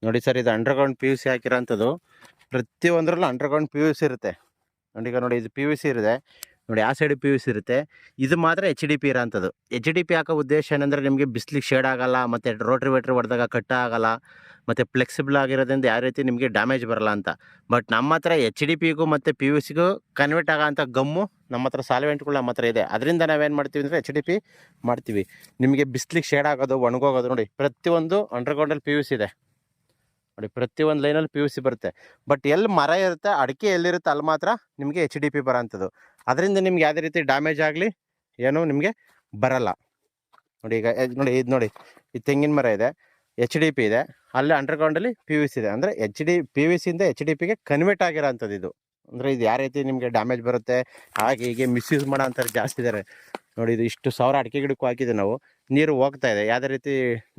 ನೋಡಿ ಸರ್, ಇದು underground P U C ಹಾಕಿರೋಂಥದ್ದು. ಪ್ರತಿಯೊಂದರಲ್ಲೂ ಅಂಡರ್ಗ್ರೌಂಡ್ ಪಿ ಯು ಸಿ ಇರುತ್ತೆ. ನೋಡಿ ಈಗ ನೋಡಿ, ಇದು ಪಿ ಯು ಸಿ ಇರುತ್ತೆ ನೋಡಿ, ಆ ಸೈಡ್ ಪಿ ಯು ಸಿ ಇರುತ್ತೆ. ಇದು ಮಾತ್ರ ಎಚ್ ಡಿ ಪಿ ಇರೋಂಥದ್ದು. ಎಚ್ ಡಿ ಪಿ ಹಾಕೋ ಉದ್ದೇಶ ಏನಂದರೆ ನಿಮಗೆ ಬಿಸಿಲಿಗೆ ಶೇಡ್ ಆಗಲ್ಲ, ಮತ್ತು ರೋಟ್ರಿ ವೇಟ್ರಿ ಹೊಡೆದಾಗ ಕಟ್ಟ ಆಗಲ್ಲ, ಮತ್ತು ಫ್ಲೆಕ್ಸಿಬಲ್ ಆಗಿರೋದ್ರಿಂದ ಯಾವ ರೀತಿ ನಿಮಗೆ ಡ್ಯಾಮೇಜ್ ಬರಲ್ಲ ಅಂತ. ಬಟ್ ನಮ್ಮ ಹತ್ರ ಎಚ್ ಡಿ ಪಿಗೂ ಮತ್ತು ಪಿ ಯು ಸಿಗೂ ಕನ್ವರ್ಟ್ ಆಗೋಂಥ ಗಮ್ಮು ನಮ್ಮ ಹತ್ರ ಸಾಲ್ವೆಂಟ್ಗಳು ನಮ್ಮ ಹತ್ರ ಇದೆ. ಅದರಿಂದ ನಾವೇನು ಮಾಡ್ತೀವಿ ಅಂದರೆ ಎಚ್ ಡಿ ಪಿ ಮಾಡ್ತೀವಿ. ನಿಮಗೆ ಬಿಸಿಲಿಗೆ ಶೇಡ್ ಆಗೋದು, ಒಣಗೋಗೋದು ನೋಡಿ, ಪ್ರತಿಯೊಂದು ಅಂಡರ್ಗ್ರೌಂಡಲ್ಲಿ ಪಿ ಯು ಸಿ ಇದೆ ನೋಡಿ. ಪ್ರತಿಯೊಂದು ಲೈನಲ್ಲಿ ಪಿ ಯು ಸಿ ಬರುತ್ತೆ. ಬಟ್ ಎಲ್ಲಿ ಮರ ಇರುತ್ತೆ, ಅಡಿಕೆ ಎಲ್ಲಿರುತ್ತೆ, ಅಲ್ಲಿ ಮಾತ್ರ ನಿಮಗೆ ಎಚ್ ಡಿ ಪಿ ಬರೋಂಥದ್ದು. ಅದರಿಂದ ನಿಮ್ಗೆ ಯಾವುದೇ ರೀತಿ ಡ್ಯಾಮೇಜ್ ಆಗಲಿ ಏನೂ ನಿಮಗೆ ಬರಲ್ಲ ನೋಡಿ. ಈಗ ನೋಡಿ, ಇದು ನೋಡಿ, ಈ ತೆಂಗಿನ ಮರ ಇದೆ, ಎಚ್ ಡಿ ಪಿ ಇದೆ, ಅಲ್ಲಿ ಅಂಡರ್ಗ್ರೌಂಡಲ್ಲಿ ಪಿ ಯು ಸಿ ಇದೆ. ಅಂದರೆ ಪಿ ಯು ಸಿಯಿಂದ ಎಚ್ ಡಿ ಪಿಗೆ ಕನ್ವರ್ಟ್ ಆಗಿರೋಂಥದ್ದು ಇದು. ಅಂದರೆ ಇದು ಯಾವ ರೀತಿ ನಿಮಗೆ ಡ್ಯಾಮೇಜ್ ಬರುತ್ತೆ, ಹಾಗೆ ಹೀಗೆ ಮಿಸ್ಯೂಸ್ ಮಾಡೋ ಅಂಥವ್ರು ಜಾಸ್ತಿ ಇದ್ದಾರೆ ನೋಡಿ. ಇದು ಇಷ್ಟು 1000 ಅಡಿಕೆ ಗಿಡಕ್ಕೂ ಹಾಕಿದೆ ನಾವು, ನೀರು ಹೋಗ್ತಾ ಇದೆ. ಯಾವುದೇ ರೀತಿ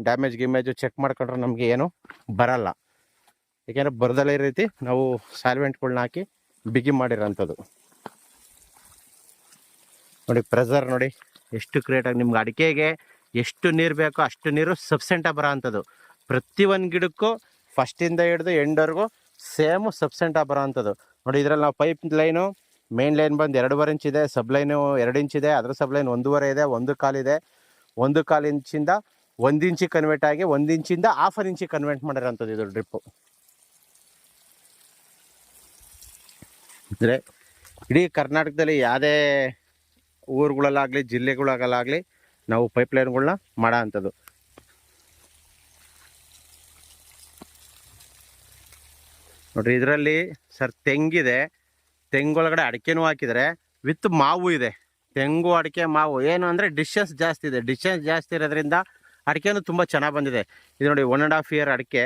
ಡ್ಯಾಮೇಜ್ ಗಿಮೇಜು ಚೆಕ್ ಮಾಡ್ಕೊಂಡ್ರೆ ನಮಗೆ ಏನು ಬರಲ್ಲ. ಏಕೆಂದರೆ ಬರದಲ್ಲೇ ಈ ರೀತಿ ನಾವು ಸಾಲ್ವೆಂಟ್ಗಳ್ನ ಹಾಕಿ ಬಿಗಿ ಮಾಡಿರೋಂಥದ್ದು ನೋಡಿ. ಪ್ರೆಸರ್ ನೋಡಿ ಎಷ್ಟು ಕ್ರಿಯೇಟಾಗಿ, ನಿಮ್ಗೆ ಅಡಿಕೆಗೆ ಎಷ್ಟು ನೀರು ಬೇಕೋ ಅಷ್ಟು ನೀರು ಸಬ್ಸೆಂಟಾಗಿ ಬರೋ ಅಂಥದ್ದು. ಪ್ರತಿಯೊಂದು ಗಿಡಕ್ಕೂ ಫಸ್ಟಿಂದ ಹಿಡಿದು ಎಂಡ್ವರೆಗೂ ಸೇಮು ಸಬ್ಸೆಂಟಾಗಿ ಬರೋ ಅಂಥದ್ದು ನೋಡಿ. ಇದರಲ್ಲಿ ನಾವು ಪೈಪ್ ಲೈನು, ಮೇನ್ ಲೈನ್ ಬಂದು 2.5 ಇಂಚ್ ಇದೆ, ಸಬ್ ಲೈನು 2 ಇಂಚ್ ಇದೆ, ಅದರ ಸಬ್ ಲೈನ್ 1.5 ಇದೆ, 1 ಇದೆ. 1.25 ಇಂಚಿಂದ 1 ಇಂಚಿಗೆ ಕನ್ವರ್ಟ್ ಆಗಿ 1 ಇಂಚಿಂದ 1/2 ಇಂಚಿಗೆ ಕನ್ವರ್ಟ್ ಮಾಡಿರೋಂಥದ್ದು ಇದು ಡ್ರಿಪ್ಪು. ಅಂದರೆ ಇಡೀ ಕರ್ನಾಟಕದಲ್ಲಿ ಯಾವುದೇ ಊರುಗಳಲ್ಲಾಗಲಿ ಜಿಲ್ಲೆಗಳಾಗಲಾಗಲಿ ನಾವು ಪೈಪ್ಲೈನ್ಗಳನ್ನ ಮಾಡೋ ಅಂಥದ್ದು ನೋಡಿರಿ. ಇದರಲ್ಲಿ ಸರ್ ತೆಂಗಿದೆ, ತೆಂಗೊಳಗಡೆ ಅಡಿಕೆನೂ ಹಾಕಿದರೆ ವಿತ್ ಮಾವು ಇದೆ. ತೆಂಗು ಅಡಿಕೆ ಮಾವು ಏನು ಅಂದರೆ ಡಿಸ್ಟೆನ್ಸ್ ಜಾಸ್ತಿ ಇದೆ. ಡಿಸ್ಟೆನ್ಸ್ ಜಾಸ್ತಿ ಇರೋದ್ರಿಂದ ಅಡಿಕೆನೂ ತುಂಬ ಚೆನ್ನಾಗಿ ಬಂದಿದೆ. ಇದು ನೋಡಿ 1.5 ಇಯರ್ ಅಡಿಕೆ